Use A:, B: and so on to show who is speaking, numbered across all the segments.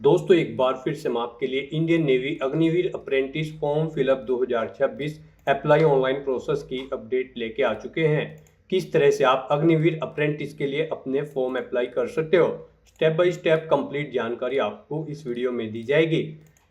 A: दोस्तों एक बार फिर से हम आपके लिए Indian navy Agniveer apprentice form fill up 2026 apply online process की अपडेट लेके आ चुके हैं। किस तरह से आप अग्निवीर अप्रेंटिस के लिए अपने फॉर्म अप्लाई कर सकते हो, स्टेप बाय स्टेप कंप्लीट जानकारी आपको इस वीडियो में दी जाएगी।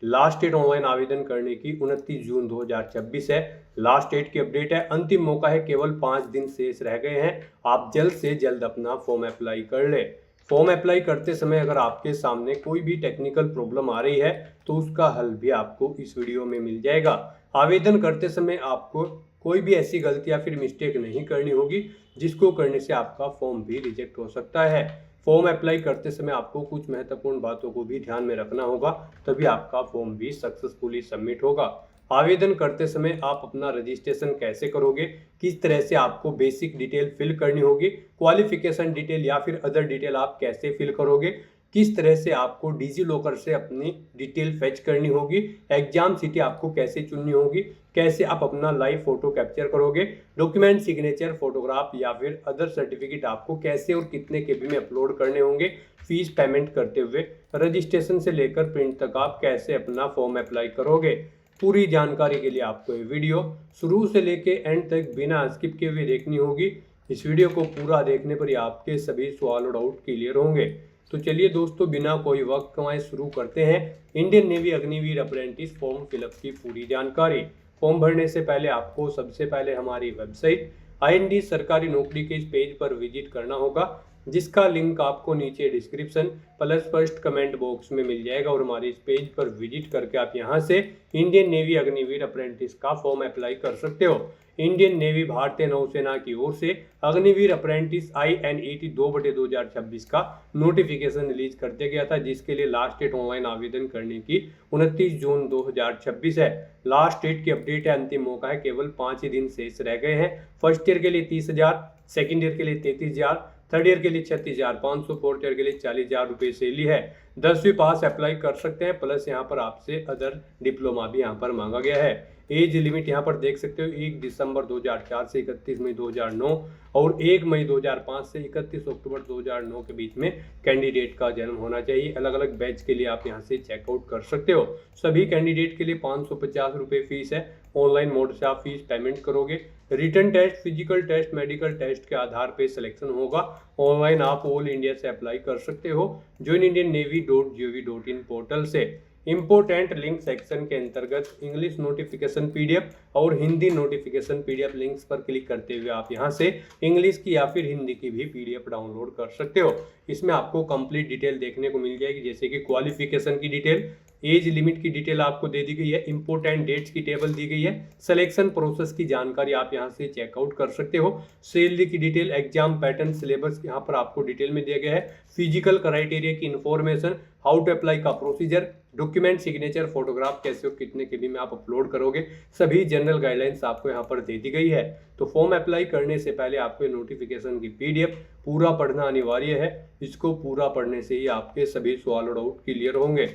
A: लास्ट डेट ऑनलाइन आवेदन करने की 29 जून 2026 है। लास्ट डेट की अपडेट है, अंतिम मौका है, केवल 5 दिन शेष रह गए हैं। आप जल्द से जल्द अपना फॉर्म अप्लाई कर ले। फॉर्म अप्लाई करते समय अगर आपके सामने कोई भी टेक्निकल प्रॉब्लम आ रही है तो उसका हल भी आपको इस वीडियो में मिल जाएगा। आवेदन करते समय आपको कोई भी ऐसी गलती या फिर मिस्टेक नहीं करनी होगी जिसको करने से आपका फॉर्म भी रिजेक्ट हो सकता है। फॉर्म अप्लाई करते समय आपको कुछ महत्वपूर्ण बातों को भी ध्यान में रखना होगा, तभी आपका फॉर्म भी सक्सेसफुली सबमिट होगा। आवेदन करते समय आप अपना रजिस्ट्रेशन कैसे करोगे, किस तरह से आपको बेसिक डिटेल फिल करनी होगी, क्वालिफिकेशन डिटेल या फिर अदर डिटेल आप कैसे फिल करोगे, किस तरह से आपको डिजी लॉकर से अपनी डिटेल फेच करनी होगी, एग्जाम सिटी आपको कैसे चुननी होगी, कैसे आप अपना लाइव फोटो कैप्चर करोगे, डॉक्यूमेंट सिग्नेचर फोटोग्राफ या फिर अदर सर्टिफिकेट आपको कैसे और कितने केबी में अपलोड करने होंगे, फीस पेमेंट करते हुए रजिस्ट्रेशन से लेकर प्रिंट तक आप कैसे अपना फॉर्म अप्लाई करोगे। पूरी जानकारी के लिए आपको ये वीडियो शुरू से लेके एंड तक बिना स्किप किए हुए देखनी होगी। इस वीडियो को पूरा देखने पर ही आपके सभी सवाल और डाउट क्लियर होंगे। तो चलिए दोस्तों, बिना कोई वक्त गंवाए शुरू करते हैं Indian navy Agniveer apprentice form fill up की पूरी जानकारी। फॉर्म भरने से पहले आपको सबसे पहले हमारी वेबसाइट IND सरकारी नौकरी के इस पेज पर विजिट करना होगा, जिसका लिंक आपको नीचे description plus first comment box में मिल जाएगा। और हमारे इस पेज पर विजिट करके आप यहां से इंडियन नेवी अग्निवीर अप्रेंटिस का फॉर्म अप्लाई कर सकते हो। इंडियन नेवी भारतीय नौसेना की ओर से अग्निवीर अप्रेंटिस INET 2/2026 का नोटिफिकेशन रिलीज कर दिया गया था, जिसके लिए लास्ट डेट ऑनलाइन आवेदन करने की 29 जून 2026 है। लास्ट डेट की अपडेट है, अंतिम मौका है, केवल 5 ही दिन शेष रह गए हैं। फर्स्ट ईयर के लिए 30,000, सेकेंड ईयर के लिए 33,000, थर्ड ईयर के लिए 36,500, फोर्थ ईयर के लिए 40,000 रुपये सैलरी है। 10वीं पास अप्लाई कर सकते हैं, प्लस यहाँ पर आपसे अदर डिप्लोमा भी यहाँ पर मांगा गया है। एज लिमिट यहाँ पर देख सकते हो, 1 दिसंबर 2004 से 31 मई 2009 और 1 मई 2005 से 31 अक्टूबर 2009 के बीच में कैंडिडेट का जन्म होना चाहिए। अलग अलग बैच के लिए आप यहाँ से चेकआउट कर सकते हो। सभी कैंडिडेट के लिए 550 रुपये फीस है। ऑनलाइन मोड से आप फीस पेमेंट करोगे। Written test, physical test, medical test के आधार पे सिलेक्शन होगा। ऑनलाइन आप ऑल इंडिया से अप्लाई कर सकते हो joinindiannavy.gov.in पोर्टल से। इंपोर्टेंट लिंक सेक्शन के अंतर्गत इंग्लिश नोटिफिकेशन PDF और हिंदी नोटिफिकेशन PDF लिंक्स पर क्लिक करते हुए आप यहां से इंग्लिश की या फिर हिंदी की भी PDF डाउनलोड कर सकते हो। इसमें आपको कंप्लीट डिटेल देखने को मिल जाएगी, जैसे कि क्वालिफिकेशन की डिटेल, एज लिमिट की डिटेल आपको दे दी गई है, इंपोर्टेंट डेट्स की टेबल दी गई है, सिलेक्शन प्रोसेस की जानकारी आप यहां से चेकआउट कर सकते हो, सैलरी की डिटेल, एग्जाम पैटर्न, सिलेबस यहाँ पर आपको डिटेल में दिया गया है, फिजिकल क्राइटेरिया की इंफॉर्मेशन, हाउ टू अप्लाई का प्रोसीजर, डॉक्यूमेंट सिग्नेचर फोटोग्राफ कैसे और कितने केबी में आप अपलोड करोगे, सभी जनरल गाइडलाइंस आपको यहाँ पर दे दी गई है। तो फॉर्म अप्लाई करने से पहले आपको नोटिफिकेशन की PDF पूरा पढ़ना अनिवार्य है। इसको पूरा पढ़ने से ही आपके सभी सवाल और डाउट क्लियर होंगे।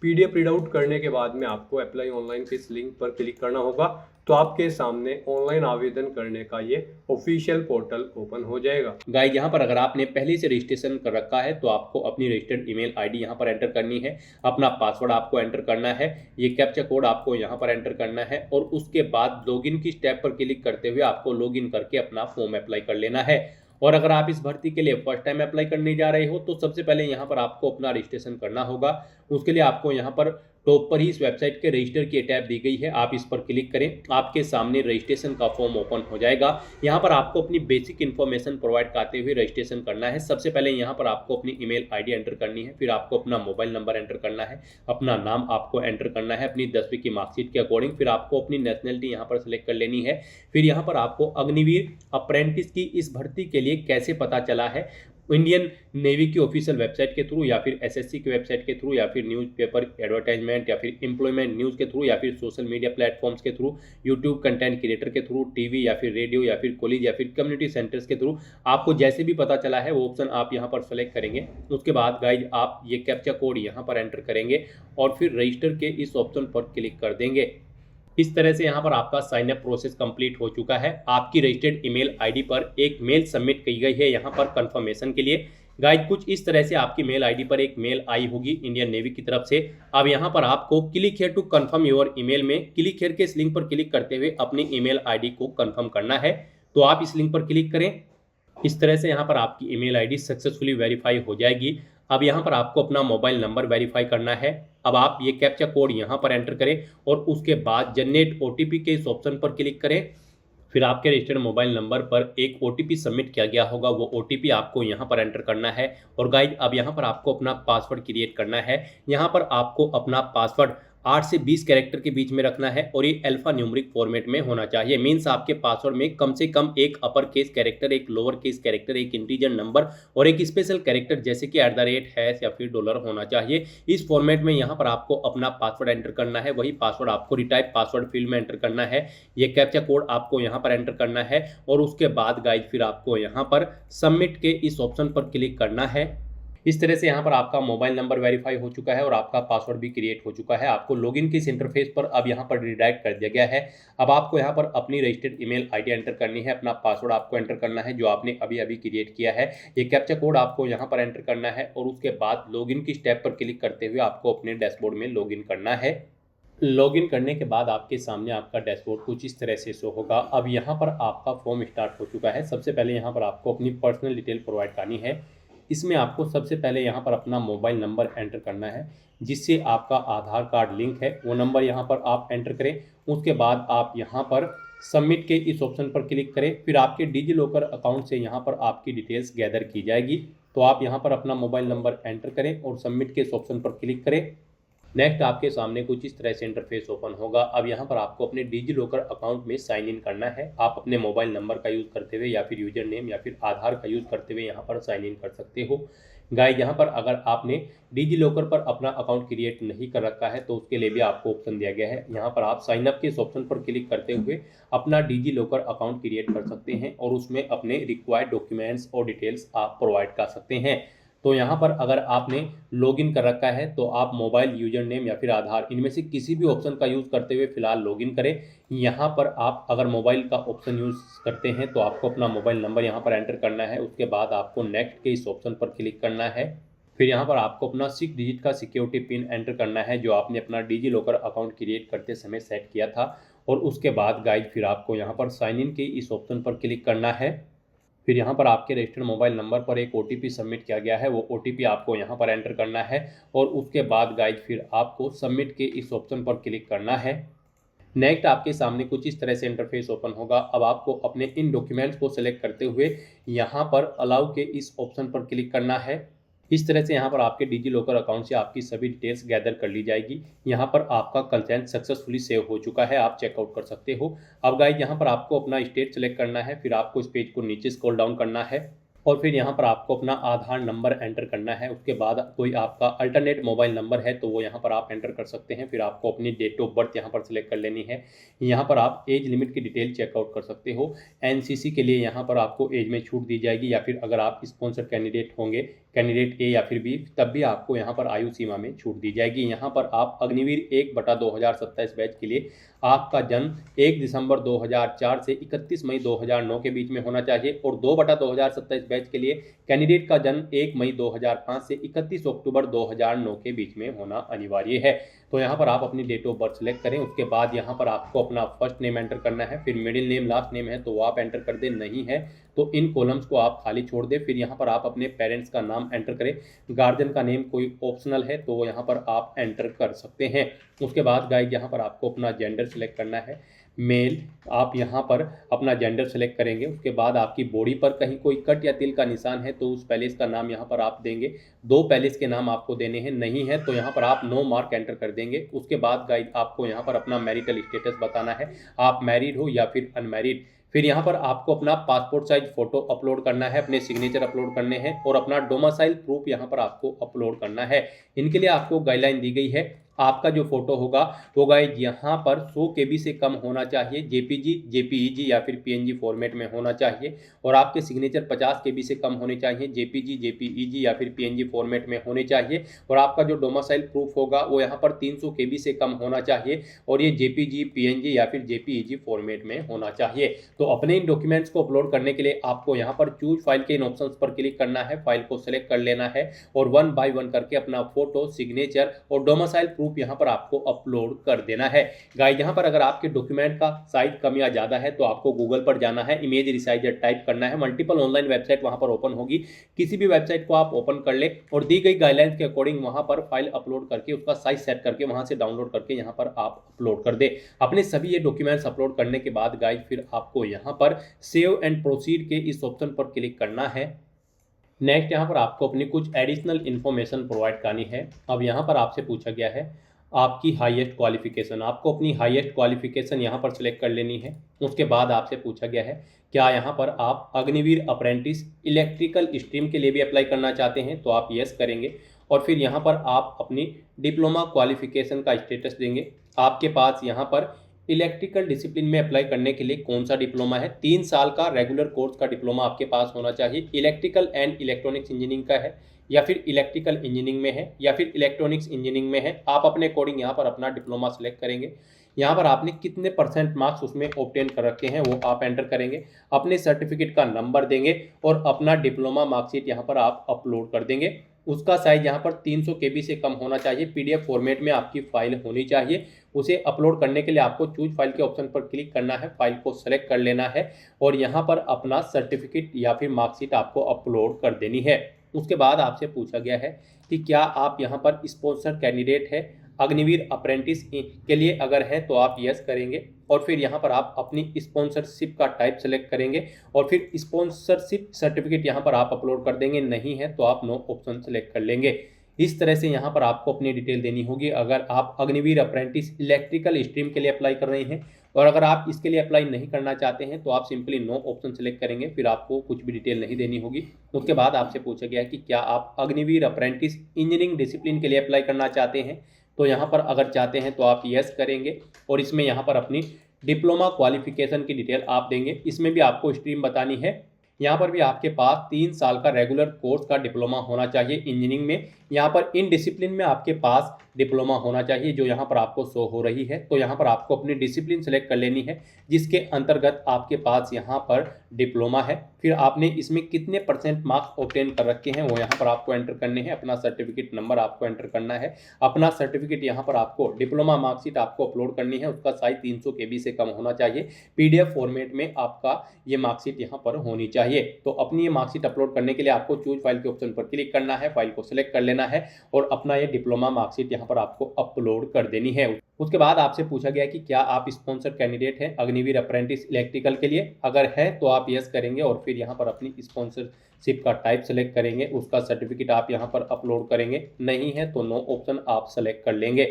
A: PDF रीड आउट करने के बाद में आपको अप्लाई ऑनलाइन के इस लिंक पर क्लिक करना होगा, तो आपके सामने ऑनलाइन आवेदन करने का ये ऑफिशियल पोर्टल ओपन हो जाएगा।
B: गाइस, यहाँ पर अगर आपने पहले से रजिस्ट्रेशन कर रखा है तो आपको अपनी रजिस्टर्ड ईमेल आईडी यहाँ पर एंटर करनी है, अपना पासवर्ड आपको एंटर करना है, ये कैप्चा कोड आपको यहाँ पर एंटर करना है और उसके बाद लॉगिन की स्टेप पर क्लिक करते हुए आपको लॉगिन करके अपना फॉर्म अप्लाई कर लेना है। और अगर आप इस भर्ती के लिए फर्स्ट टाइम अप्लाई करने जा रहे हो तो सबसे पहले यहाँ पर आपको अपना रजिस्ट्रेशन करना होगा। उसके लिए आपको यहाँ पर टॉप पर ही इस वेबसाइट के रजिस्टर की टैब दी गई है, आप इस पर क्लिक करें, आपके सामने रजिस्ट्रेशन का फॉर्म ओपन हो जाएगा। यहाँ पर आपको अपनी बेसिक इन्फॉर्मेशन प्रोवाइड करते हुए रजिस्ट्रेशन करना है। सबसे पहले यहाँ पर आपको अपनी ईमेल आईडी एंटर करनी है, फिर आपको अपना मोबाइल नंबर एंटर करना है, अपना नाम आपको एंटर करना है अपनी 10वीं की मार्कशीट के अकॉर्डिंग, फिर आपको अपनी नेशनलिटी यहाँ पर सिलेक्ट कर लेनी है। फिर यहाँ पर आपको अग्निवीर अप्रेंटिस की इस भर्ती के लिए कैसे पता चला है, इंडियन नेवी की ऑफिशियल वेबसाइट के थ्रू या फिर SSC की वेबसाइट के थ्रू या फिर न्यूज़पेपर एडवर्टाइजमेंट या फिर एम्प्लॉयमेंट न्यूज़ के थ्रू या फिर सोशल मीडिया प्लेटफॉर्म्स के थ्रू, यूट्यूब कंटेंट क्रिएटर के थ्रू, टीवी या फिर रेडियो या फिर कॉलेज या फिर कम्युनिटी सेंटर्स के थ्रू, आपको जैसे भी पता चला है वो ऑप्शन आप यहाँ पर सेलेक्ट करेंगे। उसके बाद गाइज आप ये कैप्चा कोड यहाँ पर एंटर करेंगे और फिर रजिस्टर के इस ऑप्शन पर क्लिक कर देंगे। इस तरह से यहाँ पर आपका साइन अप प्रोसेस कंप्लीट हो चुका है। आपकी रजिस्टर्ड ईमेल आईडी पर एक मेल सबमिट की गई है यहाँ पर कंफर्मेशन के लिए। गाइड कुछ इस तरह से आपकी मेल आईडी पर एक मेल आई होगी इंडियन नेवी की तरफ से। अब यहाँ पर आपको click here to confirm your email में क्लिक हियर के इस लिंक पर क्लिक करते हुए अपनी ईमेल आईडी को कंफर्म करना है। तो आप इस लिंक पर क्लिक करें। इस तरह से यहाँ पर आपकी ईमेल आईडी सक्सेसफुली वेरीफाई हो जाएगी। अब यहाँ पर आपको अपना मोबाइल नंबर वेरीफाई करना है। अब आप ये कैप्चा कोड यहाँ पर एंटर करें और उसके बाद जनरेट ओटीपी के इस ऑप्शन पर क्लिक करें। फिर आपके रजिस्टर्ड मोबाइल नंबर पर एक ओटीपी सबमिट किया गया होगा, वो ओटीपी आपको यहाँ पर एंटर करना है। और गाइड अब यहाँ पर आपको अपना पासवर्ड क्रिएट करना है। यहाँ पर आपको अपना पासवर्ड 8 से 20 कैरेक्टर के बीच में रखना है और ये अल्फा न्यूमेरिक फॉर्मेट में होना चाहिए। मीन्स आपके पासवर्ड में कम से कम एक अपर केस कैरेक्टर, एक लोअर केस कैरेक्टर, एक इंटीजर नंबर और एक स्पेशल कैरेक्टर जैसे कि @ या फिर डॉलर होना चाहिए। इस फॉर्मेट में यहाँ पर आपको अपना पासवर्ड एंटर करना है। वही पासवर्ड आपको रिटाइप पासवर्ड फील्ड में एंटर करना है। ये कैप्चा कोड आपको यहाँ पर एंटर करना है और उसके बाद गाइड फिर आपको यहाँ पर सबमिट के इस ऑप्शन पर क्लिक करना है। इस तरह से यहाँ पर आपका मोबाइल नंबर वेरीफाई हो चुका है और आपका पासवर्ड भी क्रिएट हो चुका है। आपको लॉगिन के इस इंटरफेस पर अब यहाँ पर रिडायरेक्ट कर दिया गया है। अब आपको यहाँ पर अपनी रजिस्टर्ड ईमेल आईडी एंटर करनी है, अपना पासवर्ड आपको एंटर करना है जो आपने अभी अभी क्रिएट किया है। ये कैप्चा कोड आपको यहाँ पर एंटर करना है और उसके बाद लॉगिन की स्टेप पर क्लिक करते हुए आपको अपने डैशबोर्ड में लॉगिन करना है। लॉगिन करने के बाद आपके सामने आपका डैशबोर्ड कुछ इस तरह से शो होगा। अब यहाँ पर आपका फॉर्म स्टार्ट हो चुका है। सबसे पहले यहाँ पर आपको अपनी पर्सनल डिटेल प्रोवाइड करनी है। इसमें आपको सबसे पहले यहाँ पर अपना मोबाइल नंबर एंटर करना है जिससे आपका आधार कार्ड लिंक है, वो नंबर यहाँ पर आप एंटर करें। उसके बाद आप यहाँ पर सबमिट के इस ऑप्शन पर क्लिक करें। फिर आपके डिजी लॉकर अकाउंट से यहाँ पर आपकी डिटेल्स गैदर की जाएगी। तो आप यहाँ पर अपना मोबाइल नंबर एंटर करें और सबमिट के इस ऑप्शन पर क्लिक करें। नेक्स्ट आपके सामने कुछ इस तरह से इंटरफेस ओपन होगा। अब यहाँ पर आपको अपने डिजी लॉकर अकाउंट में साइन इन करना है। आप अपने मोबाइल नंबर का यूज़ करते हुए या फिर यूजर नेम या फिर आधार का यूज़ करते हुए यहाँ पर साइन इन कर सकते हो। गाइस यहाँ पर अगर आपने डिजी लॉकर पर अपना अकाउंट क्रिएट नहीं कर रखा है तो उसके लिए भी आपको ऑप्शन दिया गया है। यहाँ पर आप साइन अप के इस ऑप्शन पर क्लिक करते हुए अपना डिजी लॉकर अकाउंट क्रिएट कर सकते हैं और उसमें अपने रिक्वायर्ड डॉक्यूमेंट्स और डिटेल्स आप प्रोवाइड कर सकते हैं। तो यहाँ पर अगर आपने लॉगिन कर रखा है तो आप मोबाइल यूजर नेम या फिर आधार इनमें से किसी भी ऑप्शन का यूज़ करते हुए फिलहाल लॉगिन करें। यहाँ पर आप अगर मोबाइल का ऑप्शन यूज़ करते हैं तो आपको अपना मोबाइल नंबर यहाँ पर एंटर करना है। उसके बाद आपको नेक्स्ट के इस ऑप्शन पर क्लिक करना है। फिर यहाँ पर आपको अपना 6 डिजिट का सिक्योरिटी पिन एंटर करना है जो आपने अपना डिजी लॉकर अकाउंट क्रिएट करते समय सेट किया था। और उसके बाद गाइड फिर आपको यहाँ पर साइन इन के इस ऑप्शन पर क्लिक करना है। फिर यहाँ पर आपके रजिस्टर्ड मोबाइल नंबर पर एक ओटीपी सबमिट किया गया है, वो ओटीपी आपको यहाँ पर एंटर करना है और उसके बाद गाइड फिर आपको सबमिट के इस ऑप्शन पर क्लिक करना है। नेक्स्ट आपके सामने कुछ इस तरह से इंटरफेस ओपन होगा। अब आपको अपने इन डॉक्यूमेंट्स को सिलेक्ट करते हुए यहाँ पर अलाउ के इस ऑप्शन पर क्लिक करना है। इस तरह से यहाँ पर आपके डिजी लॉकर अकाउंट से आपकी सभी डिटेल्स गैदर कर ली जाएगी। यहाँ पर आपका कंसेंट सक्सेसफुली सेव हो चुका है, आप चेकआउट कर सकते हो। अब गाइस यहाँ पर आपको अपना स्टेट सेलेक्ट करना है। फिर आपको इस पेज को नीचे स्क्रॉल डाउन करना है और फिर यहाँ पर आपको अपना आधार नंबर एंटर करना है। उसके बाद कोई आपका अल्टरनेट मोबाइल नंबर है तो वो यहाँ पर आप एंटर कर सकते हैं। फिर आपको अपनी डेट ऑफ बर्थ यहाँ पर सिलेक्ट कर लेनी है। यहाँ पर आप एज लिमिट की डिटेल चेकआउट कर सकते हो। एनसीसी के लिए यहाँ पर आपको एज में छूट दी जाएगी या फिर अगर आप स्पॉन्सर कैंडिडेट होंगे, कैंडिडेट ए या फिर बी, तब भी आपको यहाँ पर आयु सीमा में छूट दी जाएगी। यहाँ पर आप अग्निवीर 1/2027 बैच के लिए आपका जन्म 1 दिसंबर 2004 से 31 मई 2009 के बीच में होना चाहिए और 2/2027 बैच के लिए कैंडिडेट का जन्म 1 मई 2005 से 31 अक्टूबर 2009 के बीच में होना अनिवार्य है। तो यहाँ पर आप अपनी डेट ऑफ बर्थ सेलेक्ट करें। उसके बाद यहाँ पर आपको अपना फर्स्ट नेम एंटर करना है। फिर मिडिल नेम, लास्ट नेम है तो वो आप एंटर कर दें, नहीं है तो इन कॉलम्स को आप खाली छोड़ दें। फिर यहाँ पर आप अपने पेरेंट्स का नाम एंटर करें। गार्जियन का नेम कोई ऑप्शनल है तो यहाँ पर आप एंटर कर सकते हैं। उसके बाद गाइस यहाँ पर आपको अपना जेंडर सेलेक्ट करना है, मेल। आप यहाँ पर अपना जेंडर सेलेक्ट करेंगे। उसके बाद आपकी बॉडी पर कहीं कोई कट या तिल का निशान है तो उस पैलेस का नाम यहाँ पर आप देंगे। 2 पैलेस के नाम आपको देने हैं, नहीं है तो यहाँ पर आप नो मार्क एंटर कर देंगे। उसके बाद गाइस आपको यहाँ पर अपना मैरिटल स्टेटस बताना है, आप मैरिड हो या फिर अनमैरिड। फिर यहाँ पर आपको अपना पासपोर्ट साइज फोटो अपलोड करना है, अपने सिग्नेचर अपलोड करने हैं और अपना डोमिसाइल प्रूफ यहाँ पर आपको अपलोड करना है। इनके लिए आपको गाइडलाइन दी गई है आपका जो फोटो होगा वो गाइज यहाँ पर 100 KB से कम होना चाहिए, जेपीजी, जेपीईजी या फिर पीएनजी फॉर्मेट में होना चाहिए। और आपके सिग्नेचर 50 KB से कम होने चाहिए, जेपीजी, जेपीईजी या फिर पीएनजी फॉर्मेट में होने चाहिए। और आपका जो डोमिसाइल प्रूफ होगा वो यहाँ पर 300 KB से कम होना चाहिए और ये जेपीजी, पीएनजी या फिर जेपीईजी फॉर्मेट में होना चाहिए। तो अपने इन डॉक्यूमेंट्स को अपलोड करने के लिए आपको यहाँ पर चूज फाइल के इन ऑप्शंस पर क्लिक करना है, फाइल को सिलेक्ट कर लेना है और 1 बाय 1 करके अपना फोटो, सिग्नेचर और डोमिसाइल प्रूफ यहाँ पर आपको अपलोड कर देना है। गाइस यहाँ पर अगर आपके डॉक्यूमेंट का साइज कम या ज़्यादा है तो आपको गूगल पर जाना है, इमेज रिसाइजर टाइप करना है, मल्टीपल ऑनलाइन वेबसाइट वहाँ पर ओपन होगी, किसी भी वेबसाइट को आप ओपन कर ले और दी गई गाइडलाइंस के अकॉर्डिंग वहाँ पर फाइल अपलोड करके उसका साइज सेट करके वहाँ से डाउनलोड करके यहाँ पर आप अपलोड कर दे। अपने सभी ये डॉक्यूमेंट्स अपलोड करने के बाद गाइस फिर आपको यहाँ पर सेव एंड प्रोसीड के इस ऑप्शन पर क्लिक करना है। नेक्स्ट यहाँ पर आपको अपनी कुछ एडिशनल इन्फॉर्मेशन प्रोवाइड करनी है। अब यहाँ पर आपसे पूछा गया है आपकी हाईएस्ट क्वालिफिकेशन, आपको अपनी हाईएस्ट क्वालिफिकेशन यहाँ पर सिलेक्ट कर लेनी है। उसके बाद आपसे पूछा गया है क्या यहाँ पर आप अग्निवीर अप्रेंटिस इलेक्ट्रिकल स्ट्रीम के लिए भी अप्लाई करना चाहते हैं, तो आप यस करेंगे। और फिर यहाँ पर आप अपनी डिप्लोमा क्वालिफिकेशन का स्टेटस देंगे, आपके पास यहाँ पर इलेक्ट्रिकल डिसिप्लिन में अप्लाई करने के लिए कौन सा डिप्लोमा है, 3 साल का रेगुलर कोर्स का डिप्लोमा आपके पास होना चाहिए, इलेक्ट्रिकल एंड इलेक्ट्रॉनिक्स इंजीनियरिंग का है या फिर इलेक्ट्रिकल इंजीनियरिंग में है या फिर इलेक्ट्रॉनिक्स इंजीनियरिंग में है। आप अपने अकॉर्डिंग यहाँ पर अपना डिप्लोमा सेलेक्ट करेंगे। यहाँ पर आपने कितने % मार्क्स उसमें ऑब्टेन कर रखे हैं वो आप एंटर करेंगे, अपने सर्टिफिकेट का नंबर देंगे और अपना डिप्लोमा मार्कशीट यहाँ पर आप अपलोड कर देंगे। उसका साइज यहाँ पर 300 KB से कम होना चाहिए, PDF फॉर्मेट में आपकी फाइल होनी चाहिए। उसे अपलोड करने के लिए आपको चूज फाइल के ऑप्शन पर क्लिक करना है, फाइल को सेलेक्ट कर लेना है और यहाँ पर अपना सर्टिफिकेट या फिर मार्कशीट आपको अपलोड कर देनी है। उसके बाद आपसे पूछा गया है कि क्या आप यहाँ पर स्पॉन्सर कैंडिडेट है अग्निवीर अप्रेंटिस के लिए, अगर है तो आप यस करेंगे और फिर यहाँ पर आप अपनी स्पॉन्सरशिप का टाइप सेलेक्ट करेंगे और फिर स्पॉन्सरशिप सर्टिफिकेट यहाँ पर आप अपलोड कर देंगे, नहीं है तो आप नो ऑप्शन सेलेक्ट कर लेंगे। इस तरह से यहाँ पर आपको अपनी डिटेल देनी होगी अगर आप अग्निवीर अप्रेंटिस इलेक्ट्रिकल स्ट्रीम के लिए अप्लाई कर रहे हैं। और अगर आप इसके लिए अप्लाई नहीं करना चाहते हैं तो आप सिंपली नो ऑप्शन सेलेक्ट करेंगे, फिर आपको कुछ भी डिटेल नहीं देनी होगी। उसके बाद आपसे पूछा गया है कि क्या आप अग्निवीर अप्रेंटिस इंजीनियरिंग डिसिप्लिन के लिए अप्लाई करना चाहते हैं, तो यहाँ पर अगर चाहते हैं तो आप यस करेंगे और इसमें यहाँ पर अपनी डिप्लोमा क्वालिफिकेशन की डिटेल आप देंगे। इसमें भी आपको स्ट्रीम बतानी है, यहाँ पर भी आपके पास 3 साल का रेगुलर कोर्स का डिप्लोमा होना चाहिए इंजीनियरिंग में। यहाँ पर इन डिसिप्लिन में आपके पास डिप्लोमा होना चाहिए जो यहाँ पर आपको शो हो रही है। तो यहाँ पर आपको अपनी डिसिप्लिन सेलेक्ट कर लेनी है जिसके अंतर्गत आपके पास यहाँ पर डिप्लोमा है। फिर आपने इसमें कितने % मार्क्स ऑब्टेन कर रखे हैं वो यहाँ पर आपको एंटर करने हैं, अपना सर्टिफिकेट नंबर आपको एंटर करना है, अपना सर्टिफिकेट यहाँ पर आपको डिप्लोमा मार्कशीट आपको अपलोड करनी है, उसका साइज 300 KB से कम होना चाहिए, PDF फॉर्मेट में आपका ये मार्कशीट यहाँ पर होनी चाहिए। तो अपनी ये मार्कशीट अपलोड करने के लिए आपको चूज फाइल के ऑप्शन पर क्लिक करना है, फाइल को सिलेक्ट कर लेना है और अपना ये डिप्लोमा मार्कशीट यहाँ पर आपको अपलोड कर देनी है। उसके बाद आपसे पूछा गया कि क्या आप स्पॉन्सर कैंडिडेट हैं अग्निवीर अप्रेंटिस इलेक्ट्रिकल के लिए, अगर है तो आप यस करेंगे और फिर यहाँ पर अपनी स्पॉन्सरशिप का टाइप सेलेक्ट करेंगे, उसका सर्टिफिकेट आप यहाँ पर अपलोड करेंगे, नहीं है तो नो ऑप्शन आप सेलेक्ट कर लेंगे।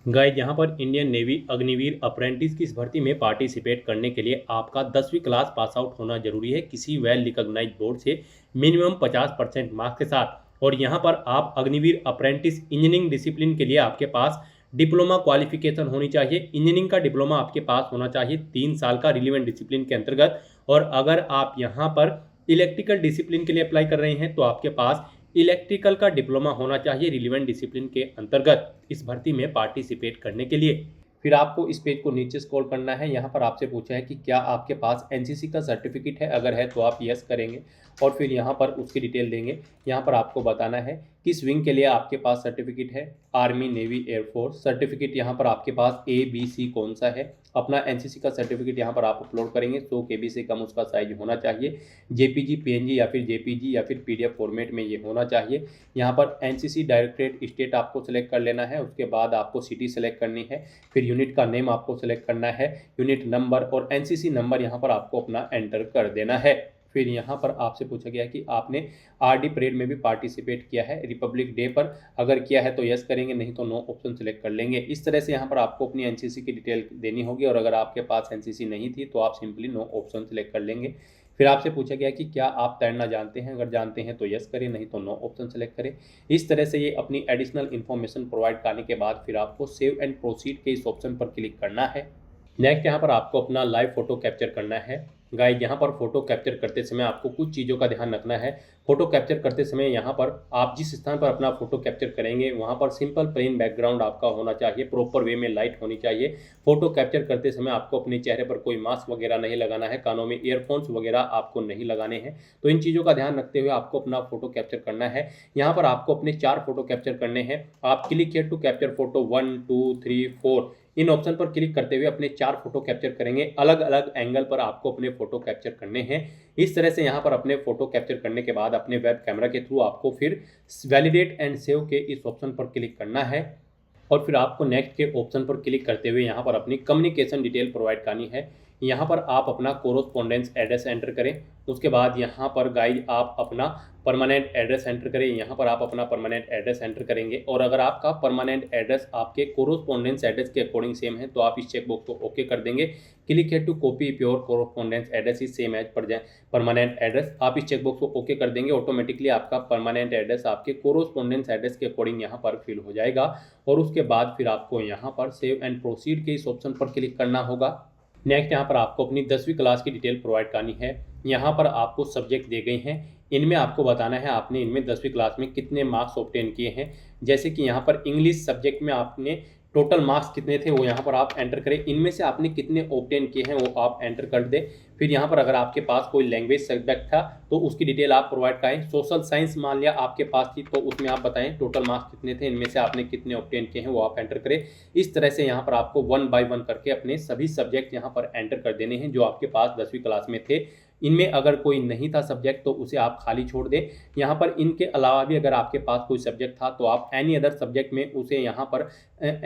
B: गाइस यहाँ पर इंडियन नेवी अग्निवीर अप्रेंटिस की इस भर्ती में पार्टिसिपेट करने के लिए आपका 10वीं क्लास पास आउट होना जरूरी है किसी वेल रिकॉग्नाइज्ड बोर्ड से मिनिमम 50% मार्क्स के साथ। और यहाँ पर आप अग्निवीर अप्रेंटिस इंजीनियरिंग डिसिप्लिन के लिए आपके पास डिप्लोमा क्वालिफिकेशन होनी चाहिए, इंजीनियरिंग का डिप्लोमा आपके पास होना चाहिए 3 साल का रिलेवेंट डिसिप्लिन के अंतर्गत। और अगर आप यहाँ पर इलेक्ट्रिकल डिसिप्लिन के लिए अप्लाई कर रहे हैं तो आपके पास इलेक्ट्रिकल का डिप्लोमा होना चाहिए रिलेवेंट डिसिप्लिन के अंतर्गत इस भर्ती में पार्टिसिपेट करने के लिए। फिर आपको इस पेज को नीचे स्क्रॉल करना है, यहाँ पर आपसे पूछा है कि क्या आपके पास NCC का सर्टिफिकेट है, अगर है तो आप यस करेंगे और फिर यहाँ पर उसकी डिटेल देंगे। यहाँ पर आपको बताना है किस विंग के लिए आपके पास सर्टिफिकेट है, आर्मी, नेवी, एयरफोर्स, सर्टिफिकेट यहाँ पर आपके पास ABC कौन सा है, अपना NCC का सर्टिफिकेट यहाँ पर आप अपलोड करेंगे, 100 KB से कम उसका साइज होना चाहिए, JPG, PNG या फिर JPG या फिर PDF फॉर्मेट में ये होना चाहिए। यहाँ पर NCC डायरेक्टरेट स्टेट आपको सेलेक्ट कर लेना है, उसके बाद आपको सिटी सेलेक्ट करनी है, फिर यूनिट का नेम आपको सेलेक्ट करना है, यूनिट नंबर और NCC नंबर यहाँ पर आपको अपना एंटर कर देना है। फिर यहाँ पर आपसे पूछा गया कि आपने RD परेड में भी पार्टिसिपेट किया है रिपब्लिक डे पर, अगर किया है तो यस करेंगे, नहीं तो नो ऑप्शन सेलेक्ट कर लेंगे। इस तरह से यहाँ पर आपको अपनी NCC की डिटेल देनी होगी और अगर आपके पास NCC नहीं थी तो आप सिंपली नो ऑप्शन सेलेक्ट कर लेंगे। फिर आपसे पूछा गया कि क्या आप तैरना जानते हैं, अगर जानते हैं तो यस करें, नहीं तो नो ऑप्शन सेलेक्ट करें। इस तरह से ये अपनी एडिशनल इन्फॉर्मेशन प्रोवाइड करने के बाद फिर आपको सेव एंड प्रोसीड के इस ऑप्शन पर क्लिक करना है। नेक्स्ट यहाँ पर आपको अपना लाइव फोटो कैप्चर करना है। गाइस यहाँ पर फोटो कैप्चर करते समय आपको कुछ चीज़ों का ध्यान रखना है। फोटो कैप्चर करते समय यहाँ पर आप जिस स्थान पर अपना फोटो कैप्चर करेंगे वहाँ पर सिंपल प्लेन बैकग्राउंड आपका होना चाहिए, प्रॉपर वे में लाइट होनी चाहिए। फोटो कैप्चर करते समय आपको अपने चेहरे पर कोई मास्क वगैरह नहीं लगाना है, कानों में ईयरफोन्स वगैरह आपको नहीं लगाने हैं। तो इन चीज़ों का ध्यान रखते हुए आपको अपना फोटो कैप्चर करना है। यहाँ पर आपको अपने 4 फोटो कैप्चर करने हैं। आप click here to capture photo 1 2 3 4 इन ऑप्शन पर क्लिक करते हुए अपने 4 फोटो कैप्चर करेंगे। अलग अलग एंगल पर आपको अपने फोटो कैप्चर करने हैं। इस तरह से यहाँ पर अपने फोटो कैप्चर करने के बाद अपने वेब कैमरा के थ्रू आपको फिर वैलिडेट एंड सेव के इस ऑप्शन पर क्लिक करना है और फिर आपको नेक्स्ट के ऑप्शन पर क्लिक करते हुए यहाँ पर अपनी कम्युनिकेशन डिटेल प्रोवाइड करनी है। यहाँ पर आप अपना कोरोस्पोंडेंस एड्रेस एंटर करें। उसके बाद यहाँ पर गाइड आप अपना परमानेंट एड्रेस एंटर करें। यहाँ पर आप अपना परमानेंट एड्रेस एंटर करेंगे और अगर आपका परमानेंट एड्रेस आपके कोरोस्पोंडेंस एड्रेस के अकॉर्डिंग सेम है तो आप इस चेकबॉक्स को ओके कर देंगे। Click here to copy pure correspondence address is same as permanent address. आप इस चेकबॉक्स को ओके कर देंगे, ऑटोमेटिकली आपका परमानेंट एड्रेस आपके कोरोस्पोंडेंस एड्रेस के अकॉर्डिंग यहाँ पर फिल हो जाएगा। और उसके बाद फिर आपको यहाँ पर सेव एंड प्रोसीड के इस ऑप्शन पर क्लिक करना होगा। नेक्स्ट यहाँ पर आपको अपनी 10वीं क्लास की डिटेल प्रोवाइड करनी है। यहाँ पर आपको सब्जेक्ट दिए गए हैं, इनमें आपको बताना है आपने इनमें 10वीं क्लास में कितने मार्क्स ऑब्टेन किए हैं। जैसे कि यहाँ पर इंग्लिश सब्जेक्ट में आपने टोटल मार्क्स कितने थे वो यहाँ पर आप एंटर करें। इनमें से आपने कितने ऑब्टेन किए हैं वो आप एंटर कर दें। फिर यहाँ पर अगर आपके पास कोई लैंग्वेज सब्जेक्ट था तो उसकी डिटेल आप प्रोवाइड करें। सोशल साइंस मान लिया आपके पास थी तो उसमें आप बताएं टोटल मार्क्स कितने थे, इनमें से आपने कितने ऑब्टेन किए हैं वो आप एंटर करें। इस तरह से यहाँ पर आपको 1 बाय 1 करके अपने सभी सब्जेक्ट यहाँ पर एंटर कर देने हैं जो आपके पास 10वीं क्लास में थे। इनमें अगर कोई नहीं था सब्जेक्ट तो उसे आप खाली छोड़ दें। यहाँ पर इनके अलावा भी अगर आपके पास कोई सब्जेक्ट था तो आप एनी अदर सब्जेक्ट में उसे यहाँ पर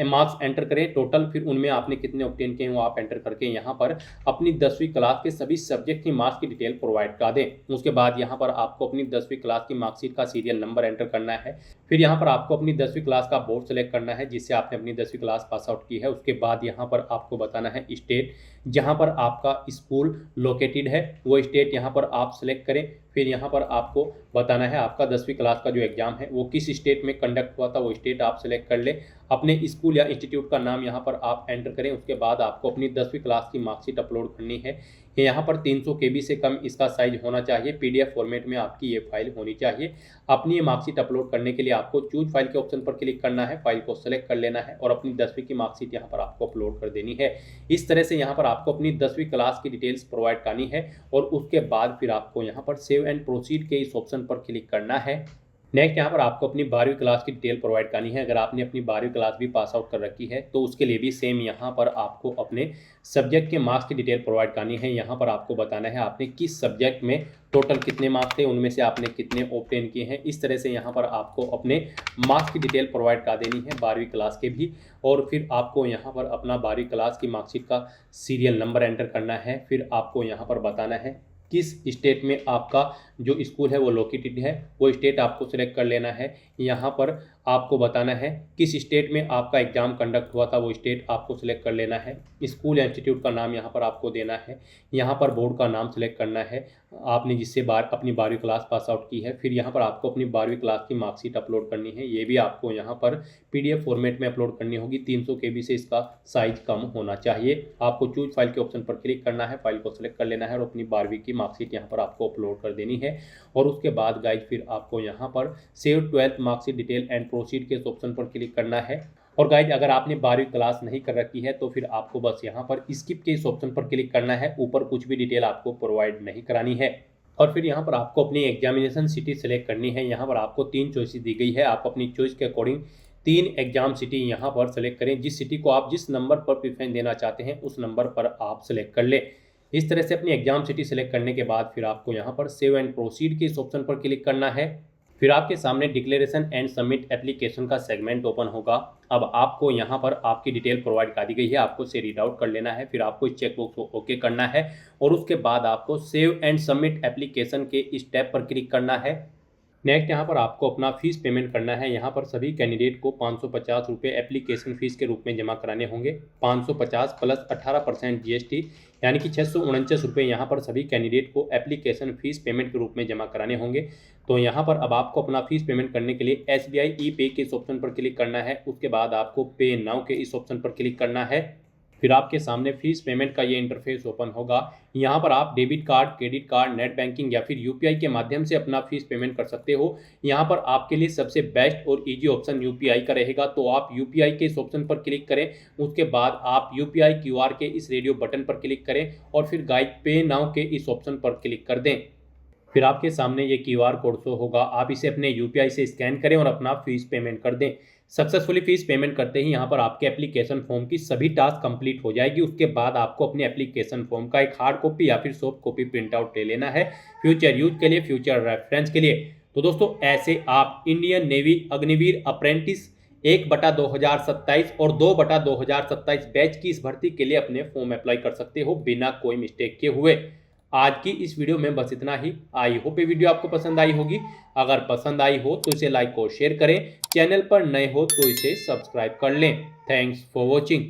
B: मार्क्स एंटर करें टोटल, फिर उनमें आपने कितने ऑब्टेन किए हैं वो आप एंटर करके यहाँ पर अपनी 10वीं क्लास के सभी सब्जेक्ट की मार्क्स की डिटेल प्रोवाइड कर दें। उसके बाद यहाँ पर आपको अपनी 10वीं क्लास की मार्कशीट का सीरियल नंबर एंटर करना है। फिर यहाँ पर आपको अपनी 10वीं क्लास का बोर्ड सेलेक्ट करना है जिससे आपने अपनी 10वीं क्लास पास आउट की है। उसके बाद यहाँ पर आपको बताना है स्टेट जहाँ पर आपका स्कूल लोकेटेड है वो स्टेट यहाँ पर आप सेलेक्ट करें। फिर यहाँ पर आपको बताना है आपका 10वीं क्लास का जो एग्जाम है वो किस स्टेट में कंडक्ट हुआ था, वो स्टेट आप सेलेक्ट कर ले। अपने स्कूल या इंस्टीट्यूट का नाम यहाँ पर आप एंटर करें। उसके बाद आपको अपनी 10वीं क्लास की मार्कशीट अपलोड करनी है। यहाँ पर 300 KB से कम इसका साइज होना चाहिए, PDF फॉर्मेट में आपकी ये फाइल होनी चाहिए। अपनी ये मार्कशीट अपलोड करने के लिए आपको चूज फाइल के ऑप्शन पर क्लिक करना है, फाइल को सेलेक्ट कर लेना है और अपनी 10वीं की मार्कशीट यहाँ पर आपको अपलोड कर देनी है। इस तरह से यहाँ पर आपको अपनी 10वीं क्लास की डिटेल्स प्रोवाइड करनी है और उसके बाद फिर आपको यहाँ पर सेव एंड प्रोसीड के इस ऑप्शन पर क्लिक करना है। नेक्स्ट यहाँ पर आपको अपनी 12वीं क्लास की डिटेल प्रोवाइड करनी है। अगर आपने अपनी 12वीं क्लास भी पास आउट कर रखी है तो उसके लिए भी सेम यहाँ पर आपको अपने सब्जेक्ट के मार्क्स की डिटेल प्रोवाइड करनी है। यहाँ पर आपको बताना है आपने किस सब्जेक्ट में टोटल कितने मार्क्स थे, उनमें से आपने कितने ऑब्टेन किए हैं। इस तरह से यहाँ पर आपको अपने मार्क्स की डिटेल प्रोवाइड कर देनी है 12वीं क्लास के भी। और फिर आपको यहाँ पर अपना 12वीं क्लास की मार्कशीट का सीरियल नंबर एंटर करना है। फिर आपको यहाँ पर बताना है किस स्टेट में आपका जो स्कूल है वो लोकेटेड है, वो स्टेट आपको सिलेक्ट कर लेना है। यहाँ पर आपको बताना है किस स्टेट में आपका एग्ज़ाम कंडक्ट हुआ था, वो स्टेट आपको सिलेक्ट कर लेना है। स्कूल या इंस्टीट्यूट का नाम यहाँ पर आपको देना है। यहाँ पर बोर्ड का नाम सिलेक्ट करना है आपने जिससे अपनी 12वीं क्लास पास आउट की है। फिर यहाँ पर आपको अपनी 12वीं क्लास की मार्कशीट अपलोड करनी है। ये भी आपको यहाँ पर PDF फॉर्मेट में अपलोड करनी होगी। 300 KB से इसका साइज कम होना चाहिए। आपको चूज फाइल के ऑप्शन पर क्लिक करना है, फाइल को सिलेक्ट कर लेना है और अपनी 12वीं की मार्कशीट यहाँ पर आपको अपलोड कर देनी है। और उसके बाद गाइज फिर आपको यहाँ पर save 12th marksheet detail and proceed के इस ऑप्शन पर क्लिक करना है। और गाइज अगर आपने 12वीं क्लास नहीं कर रखी है तो फिर आपको बस यहाँ पर स्किप के इस ऑप्शन पर क्लिक करना है। ऊपर कुछ भी डिटेल आपको प्रोवाइड नहीं करानी है। और फिर यहाँ पर आपको अपनी एग्जामिनेशन सिटी सेलेक्ट करनी है। यहाँ पर आपको 3 चॉइसेस दी गई है। आप अपनी चॉइस के अकॉर्डिंग 3 एग्जाम सिटी यहाँ पर सेलेक्ट करें। जिस सिटी को आप जिस नंबर पर प्रेफरेंस देना चाहते हैं उस नंबर पर आप सेलेक्ट कर लें। इस तरह से अपनी एग्जाम सिटी सेलेक्ट करने के बाद फिर आपको यहाँ पर सेव एंड प्रोसीड के इस ऑप्शन पर क्लिक करना है। फिर आपके सामने डिक्लेरेशन एंड सबमिट एप्लीकेशन का सेगमेंट ओपन होगा। अब आपको यहाँ पर आपकी डिटेल प्रोवाइड कर दी गई है, आपको इसे रीड आउट कर लेना है। फिर आपको इस चेकबॉक्स को ओके करना है और उसके बाद आपको सेव एंड सबमिट एप्लीकेशन के इस टैब पर क्लिक करना है। नेक्स्ट यहाँ पर आपको अपना फीस पेमेंट करना है। यहाँ पर सभी कैंडिडेट को 550 रुपये एप्लीकेशन फ़ीस के रूप में जमा कराने होंगे। 550 प्लस 18% GST यानी कि 649 रुपये यहाँ पर सभी कैंडिडेट को एप्लीकेशन फ़ीस पेमेंट के रूप में जमा कराने होंगे। तो यहाँ पर अब आपको अपना फीस पेमेंट करने के लिए SBI ई-पे के इस ऑप्शन पर क्लिक करना है। उसके बाद आपको पे नाउ के इस ऑप्शन पर क्लिक करना है। फिर आपके सामने फीस पेमेंट का ये इंटरफेस ओपन होगा। यहाँ पर आप debit card, credit card, net banking या फिर यूपीआई के माध्यम से अपना फीस पेमेंट कर सकते हो। यहाँ पर आपके लिए सबसे बेस्ट और इजी ऑप्शन यूपीआई का रहेगा, तो आप यूपीआई के इस ऑप्शन पर क्लिक करें। उसके बाद आप यूपीआई क्यूआर के इस रेडियो बटन पर क्लिक करें और फिर गाइड पे नाउ के इस ऑप्शन पर क्लिक कर दें। फिर आपके सामने ये क्यूआर कोड शो होगा, आप इसे अपने यूपीआई से स्कैन करें और अपना फीस पेमेंट कर दें। सक्सेसफुली फीस पेमेंट करते ही यहाँ पर आपके एप्लीकेशन फॉर्म की सभी टास्क कंप्लीट हो जाएगी। उसके बाद आपको अपने एप्लीकेशन फॉर्म का एक हार्ड कॉपी या फिर सॉफ्ट कॉपी प्रिंट आउट ले लेना है फ्यूचर यूज के लिए, फ्यूचर रेफरेंस के लिए। तो दोस्तों ऐसे आप इंडियन नेवी अग्निवीर अप्रेंटिस 1/2027 और 2/2027 बैच की इस भर्ती के लिए अपने फॉर्म अप्लाई कर सकते हो बिना कोई मिस्टेक के हुए। आज की इस वीडियो में बस इतना ही। आई होप ये वीडियो आपको पसंद आई होगी। अगर पसंद आई हो तो इसे लाइक और शेयर करें। चैनल पर नए हो तो इसे सब्सक्राइब कर लें। Thanks for watching.